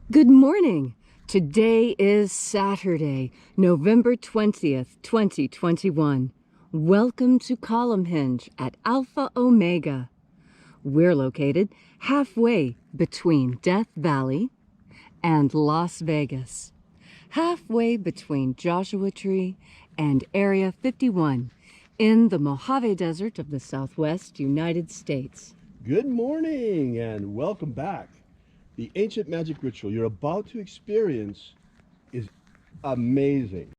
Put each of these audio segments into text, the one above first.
Good morning. Today is Saturday, November 20th, 2021. Welcome to Column Hinge at Alpha Omega. We're located halfway between Death Valley and Las Vegas, halfway between Joshua Tree and Area 51 in the Mojave Desert of the Southwest United States. Good morning and welcome back. The ancient magic ritual you're about to experience is amazing.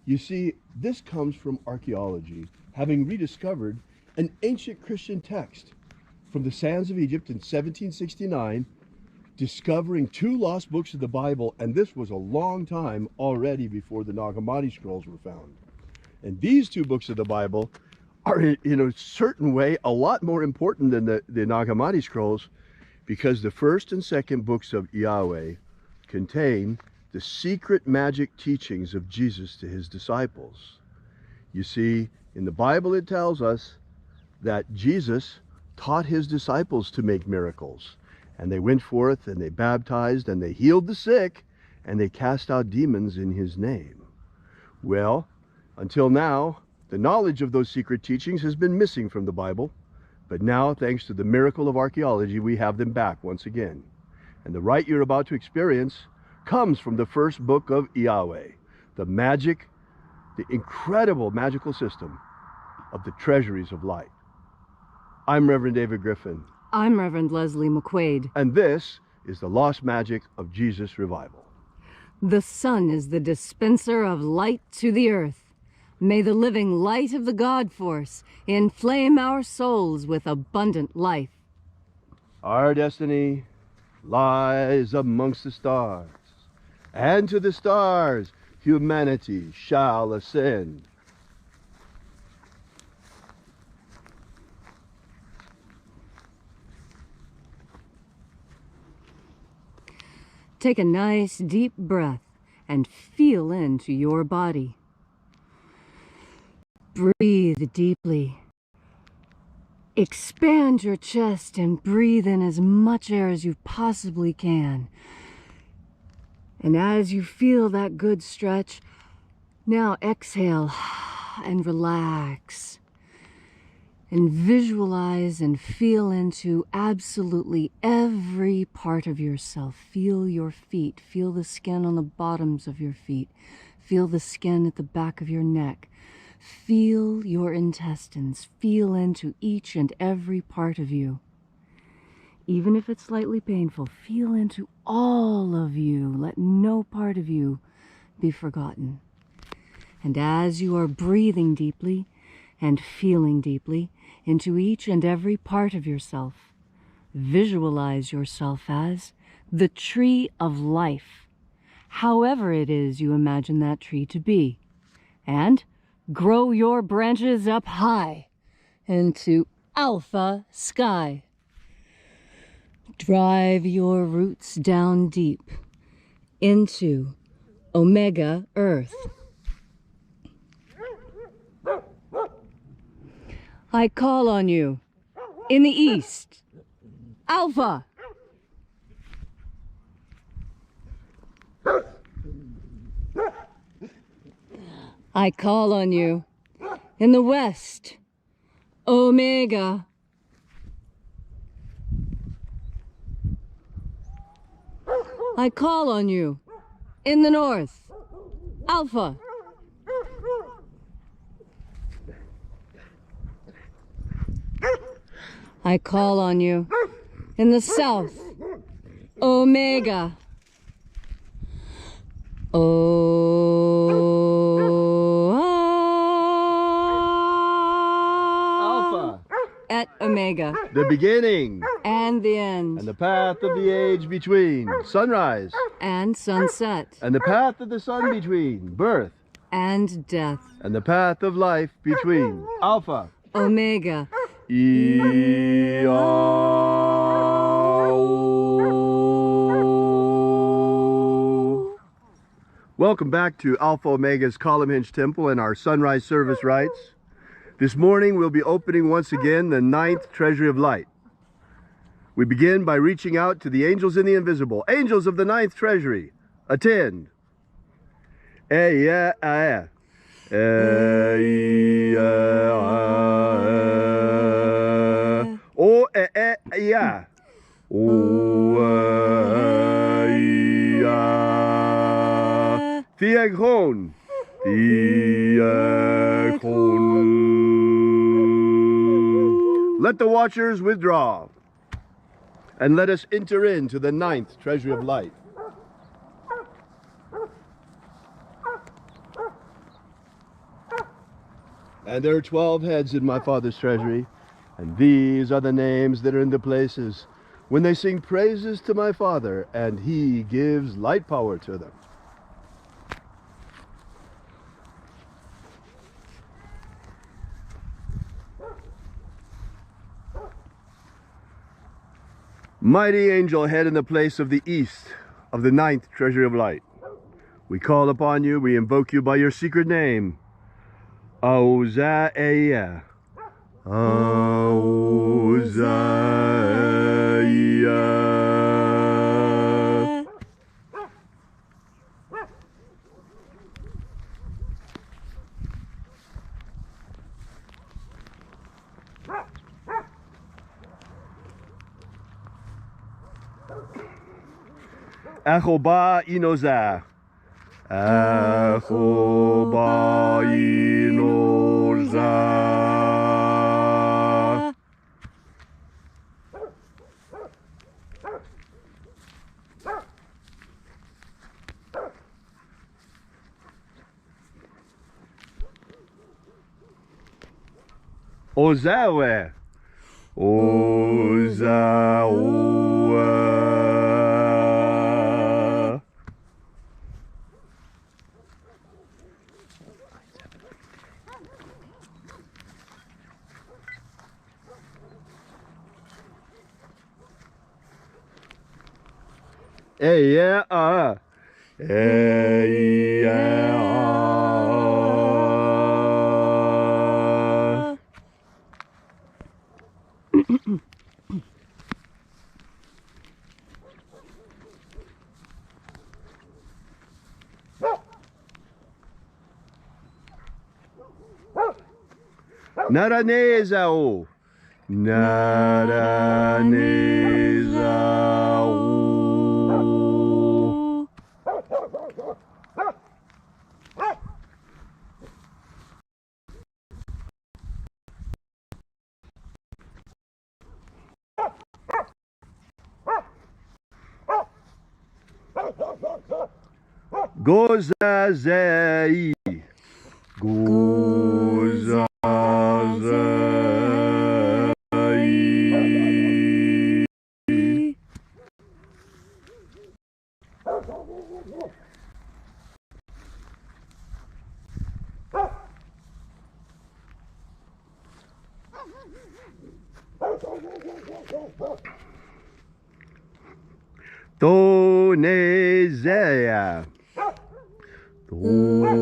You see, this comes from archaeology, having rediscovered an ancient Christian text from the sands of Egypt in 1769, discovering 2 lost books of the Bible, and this was a long time already before the Nag Hammadi scrolls were found. And these 2 books of the Bible are, in a certain way, a lot more important than the Nag Hammadi scrolls, because the first and second books of IAOE contain the secret magic teachings of Jesus to his disciples. You see, in the Bible it tells us that Jesus taught his disciples to make miracles, and they went forth and they baptized and they healed the sick and they cast out demons in his name. Well, until now, the knowledge of those secret teachings has been missing from the Bible. But now, thanks to the miracle of archaeology, we have them back once again. And the rite you're about to experience comes from the first book of IAOE, the incredible magical system of the treasuries of light. I'm Reverend David Griffin. I'm Reverend Leslie McQuade. And this is the lost magic of Jesus revival. The sun is the dispenser of light to the earth. May the living light of the God Force inflame our souls with abundant life. Our destiny lies amongst the stars, and to the stars humanity shall ascend. Take a nice deep breath and feel into your body. Breathe deeply. Expand your chest and breathe in as much air as you possibly can. And as you feel that good stretch, now exhale and relax. And visualize and feel into absolutely every part of yourself. Feel your feet. Feel the skin on the bottoms of your feet. Feel the skin at the back of your neck. Feel your intestines. Feel into each and every part of you. Even if it's slightly painful, feel into all of you. Let no part of you be forgotten. And as you are breathing deeply and feeling deeply into each and every part of yourself, visualize yourself as the tree of life, however it is you imagine that tree to be. And grow your branches up high into alpha sky. Drive your roots down deep into omega earth. I call on you in the east, alpha. I call on you in the west, omega. I call on you in the north, alpha. I call on you in the south, omega. Alpha. Et omega. The beginning. And the end. And the path of the age between. Sunrise. And sunset. And the path of the sun between. Birth. And death. And the path of life between. Alpha. Omega. IAOE. Welcome back to Alpha Omega's Column Hinge Temple and our sunrise service rites. This morning we'll be opening once again the 9th Treasury of Light. We begin by reaching out to the angels in the invisible. Angels of the ninth treasury, attend. O ya. Theagron. Let the watchers withdraw, and let us enter into the ninth treasury of light. And there are 12 heads in my Father's treasury, and these are the names that are in the places when they sing praises to my Father, and he gives light power to them. Mighty angel head in the place of the east of the ninth treasury of light, we call upon you, we invoke you by your secret name. Auzaia. Auzaia. Achoba inoza. Achoba inoza. Ozawe. Ozawe. Hey, yeah, hey, yeah, Naranezao. Naranezao. Gozazei. Gozazei. Tonezea. Tonezea.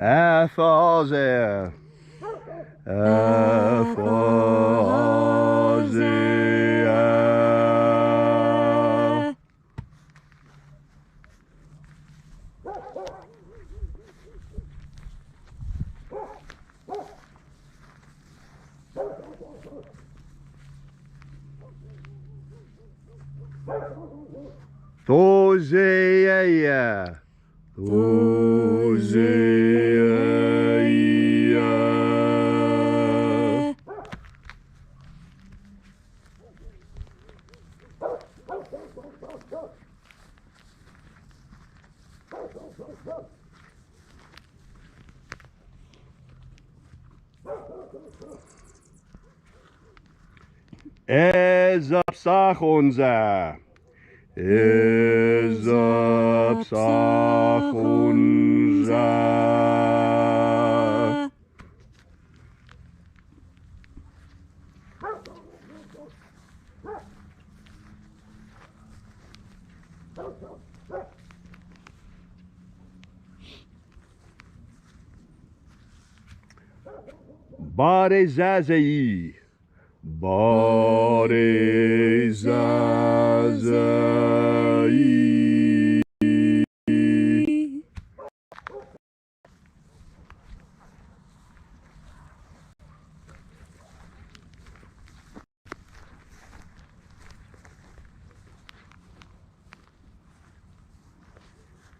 Aphazia. Aphazia. Thosea. Thosea. Ezapsachonza. Ezapsachonza. Bade Zazai. Bade Zazai.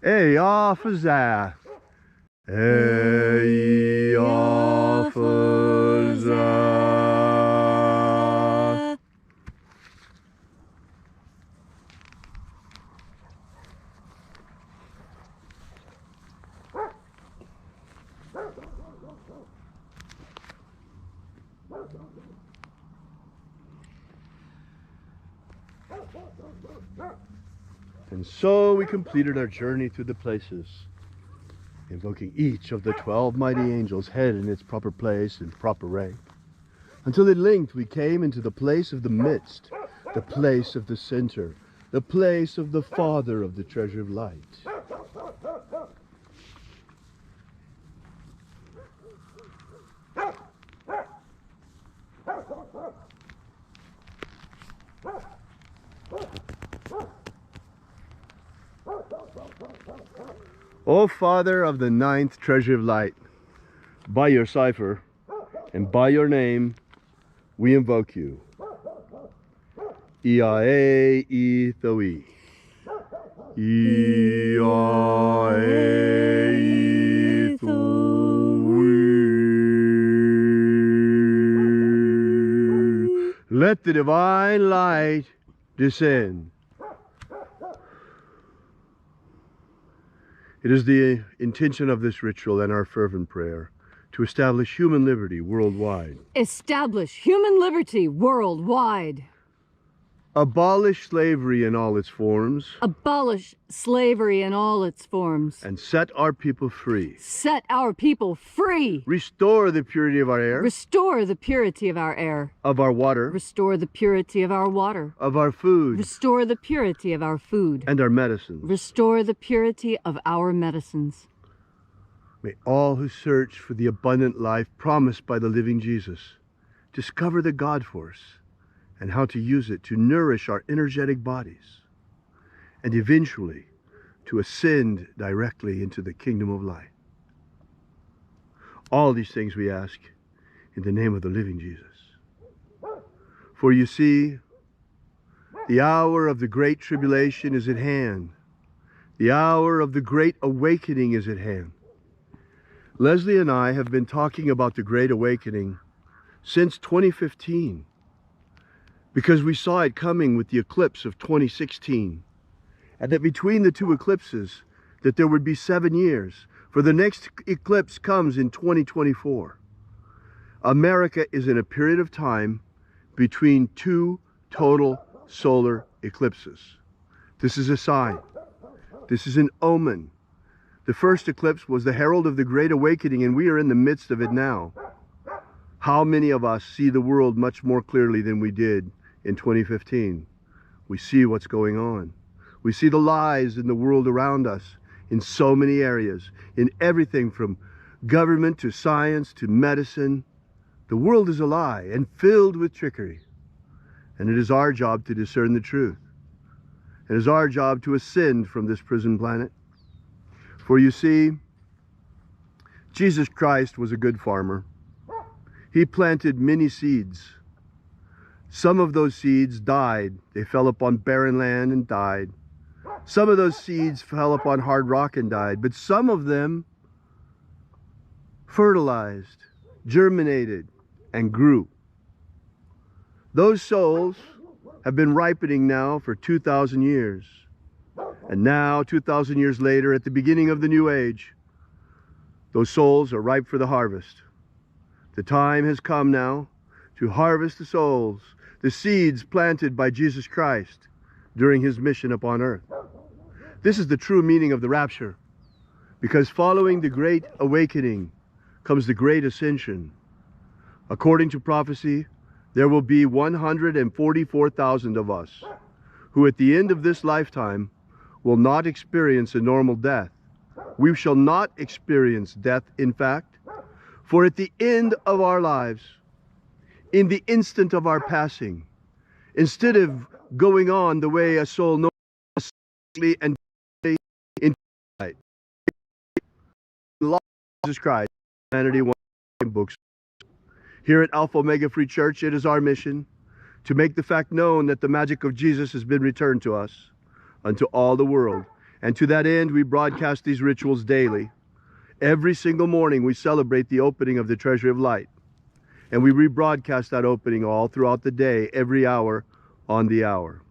Ey Afza. Ey Afza. And so we completed our journey through the places, invoking each of the 12 mighty angels, head in its proper place and proper rank, until at length we came into the place of the midst, the place of the center, the place of the Father of the treasure of light. O Father of the ninth treasure of light, by your cipher and by your name we invoke you. IAOE I. IAOE I. Let the divine light descend. It is the intention of this ritual and our fervent prayer to establish human liberty worldwide. Establish human liberty worldwide. Abolish slavery in all its forms. Abolish slavery in all its forms. And set our people free. Set our people free. Restore the purity of our air. Restore the purity of our air. Of our water. Restore the purity of our water. Of our food. Restore the purity of our food. And our medicines. Restore the purity of our medicines. May all who search for the abundant life promised by the living Jesus discover the God force and how to use it to nourish our energetic bodies, and eventually to ascend directly into the kingdom of light. All these things we ask in the name of the living Jesus. For you see, the hour of the great tribulation is at hand. The hour of the great awakening is at hand. Leslie and I have been talking about the Great Awakening since 2015. Because we saw it coming with the eclipse of 2016, and that between the two eclipses that there would be 7 years, for the next eclipse comes in 2024. America is in a period of time between two total solar eclipses. This is a sign. This is an omen. The first eclipse was the herald of the Great Awakening, and we are in the midst of it now. How many of us see the world much more clearly than we did in 2015? We see what's going on. We see the lies in the world around us in so many areas, in everything from government to science to medicine. The world is a lie and filled with trickery. And it is our job to discern the truth. It is our job to ascend from this prison planet. For you see, Jesus Christ was a good farmer. He planted many seeds. Some of those seeds died. They fell upon barren land and died. Some of those seeds fell upon hard rock and died. But some of them fertilized, germinated, and grew. Those souls have been ripening now for 2,000 years. And now, 2,000 years later, at the beginning of the new age, those souls are ripe for the harvest. The time has come now to harvest the souls, the seeds planted by Jesus Christ during his mission upon earth. This is the true meaning of the rapture, because following the Great Awakening comes the Great Ascension. According to prophecy, there will be 144,000 of us who at the end of this lifetime will not experience a normal death. We shall not experience death, in fact, for at the end of our lives, in the instant of our passing, instead of going on the way a soul knows and into light, the law of Jesus Christ, humanity one books. Here at Alpha Omega Free Church, it is our mission to make the fact known that the magic of Jesus has been returned to us, unto all the world. And to that end, we broadcast these rituals daily. Every single morning, we celebrate the opening of the Treasury of Light. And we rebroadcast that opening all throughout the day, every hour on the hour.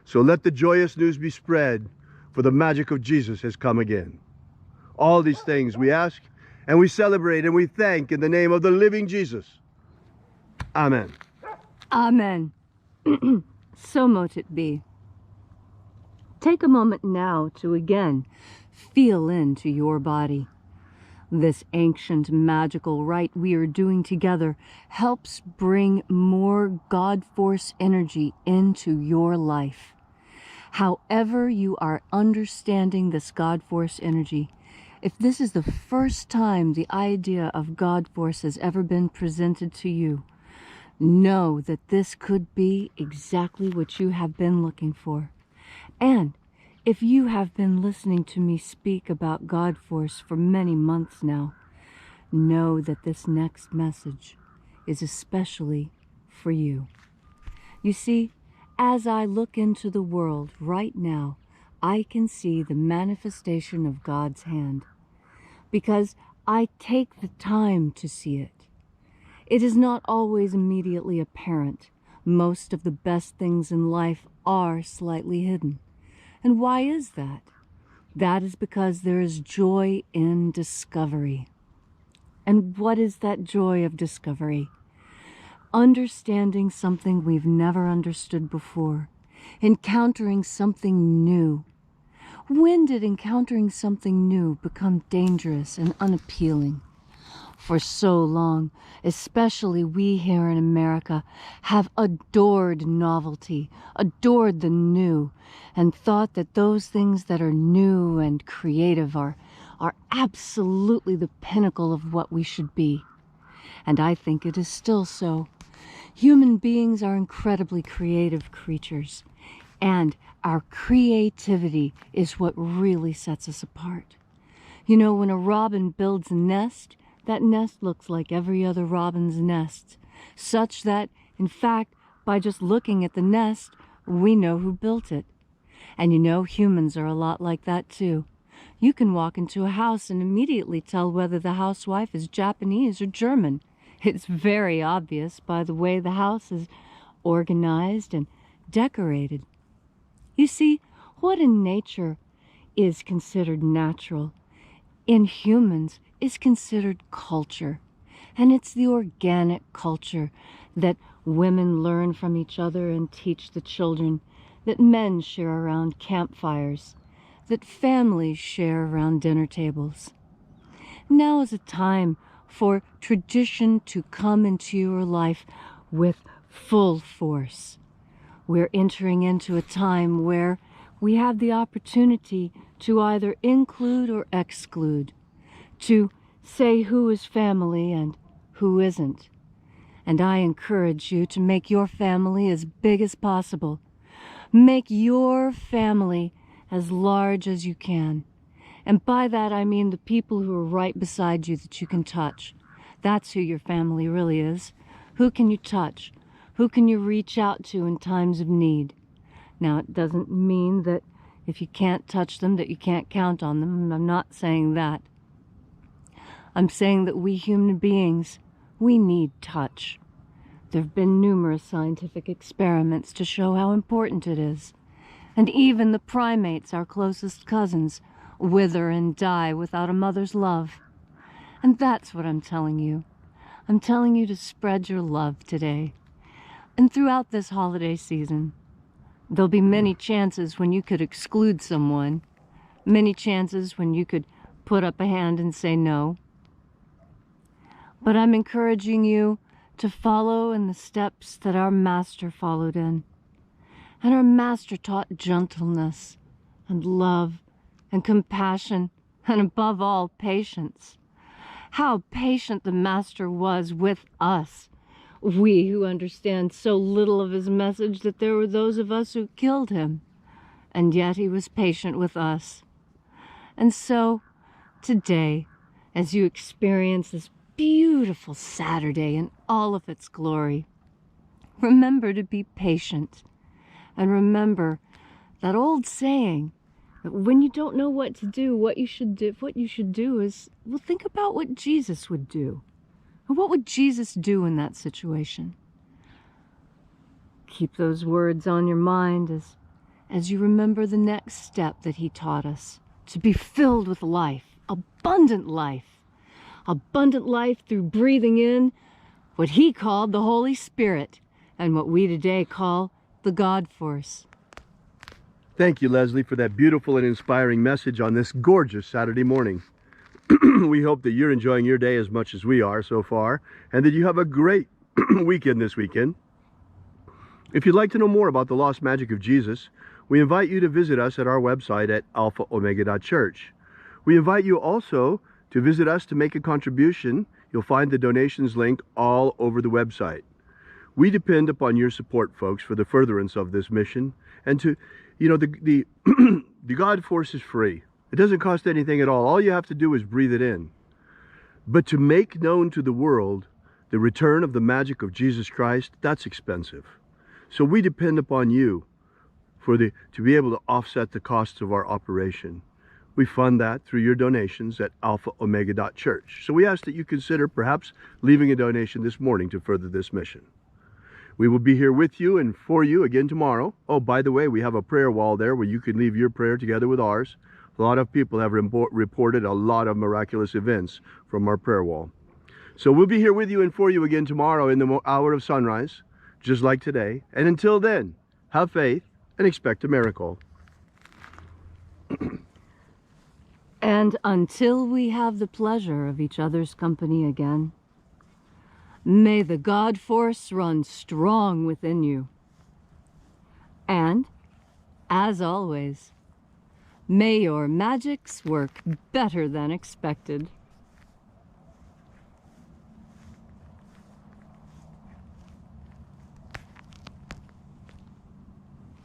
So let the joyous news be spread, for the magic of Jesus has come again. All these things we ask, and we celebrate, and we thank in the name of the living Jesus. Amen. Amen. So mote it be. Take a moment now to again feel into your body. This ancient magical rite we are doing together helps bring more God force energy into your life. However you are understanding this God force energy, if this is the first time the idea of God force has ever been presented to you, know that this could be exactly what you have been looking for. And if you have been listening to me speak about God force for many months now, know that this next message is especially for you. You see, as I look into the world right now, I can see the manifestation of God's hand, because I take the time to see it. It is not always immediately apparent. Most of the best things in life are slightly hidden. And why is that? That is because there is joy in discovery. And what is that joy of discovery? Understanding something we've never understood before. Encountering something new. When did encountering something new become dangerous and unappealing? For so long, especially we here in America, have adored novelty, adored the new, and thought that those things that are new and creative are absolutely the pinnacle of what we should be. And I think it is still so. Human beings are incredibly creative creatures, and our creativity is what really sets us apart. You know, when a robin builds a nest, that nest looks like every other robin's nest, such that, in fact, by just looking at the nest, we know who built it. And you know, humans are a lot like that too. You can walk into a house and immediately tell whether the housewife is Japanese or German. It's very obvious by the way the house is organized and decorated. You see, what in nature is considered natural, in humans is considered culture. And it's the organic culture that women learn from each other and teach the children, that men share around campfires, that families share around dinner tables. Now is a time for tradition to come into your life with full force. We're entering into a time where we have the opportunity to either include or exclude, to say who is family and who isn't. And I encourage you to make your family as big as possible. Make your family as large as you can. And by that I mean the people who are right beside you that you can touch. That's who your family really is. Who can you touch? Who can you reach out to in times of need? Now, it doesn't mean that if you can't touch them, that you can't count on them. I'm not saying that. I'm saying that we human beings, we need touch. There have been numerous scientific experiments to show how important it is. And even the primates, our closest cousins, wither and die without a mother's love. And that's what I'm telling you. I'm telling you to spread your love today. And throughout this holiday season, there'll be many chances when you could exclude someone, many chances when you could put up a hand and say no. But I'm encouraging you to follow in the steps that our Master followed in. And our Master taught gentleness and love and compassion, and above all, patience. How patient the Master was with us. We who understand so little of his message that there were those of us who killed him, and yet he was patient with us. And so, today, as you experience this beautiful Saturday in all of its glory, remember to be patient. And remember that old saying that when you don't know what to do, what you should do is, well, think about what Jesus would do. And what would Jesus do in that situation? Keep those words on your mind as you remember the next step that he taught us, to be filled with life, abundant life. Abundant life through breathing in what he called the Holy Spirit, and what we today call the God Force. Thank you, Leslie, for that beautiful and inspiring message on this gorgeous Saturday morning. We hope that you're enjoying your day as much as we are so far, and that you have a great weekend this weekend. If you'd like to know more about the lost magic of Jesus, we invite you to visit us at our website at alphaomega.church. We invite you also to visit us to make a contribution. You'll find the donations link all over the website. We depend upon your support, folks, for the furtherance of this mission. And to, the God Force is free. It doesn't cost anything at all. All you have to do is breathe it in. But to make known to the world the return of the magic of Jesus Christ, that's expensive. So we depend upon you to be able to offset the costs of our operation. We fund that through your donations at alphaomega.church. So we ask that you consider perhaps leaving a donation this morning to further this mission. We will be here with you and for you again tomorrow. Oh, by the way, we have a prayer wall there where you can leave your prayer together with ours. A lot of people have reported a lot of miraculous events from our prayer wall. So we'll be here with you and for you again tomorrow in the hour of sunrise, just like today. And until then, have faith and expect a miracle. And until we have the pleasure of each other's company again, may the God Force run strong within you. And, as always, may your magics work better than expected.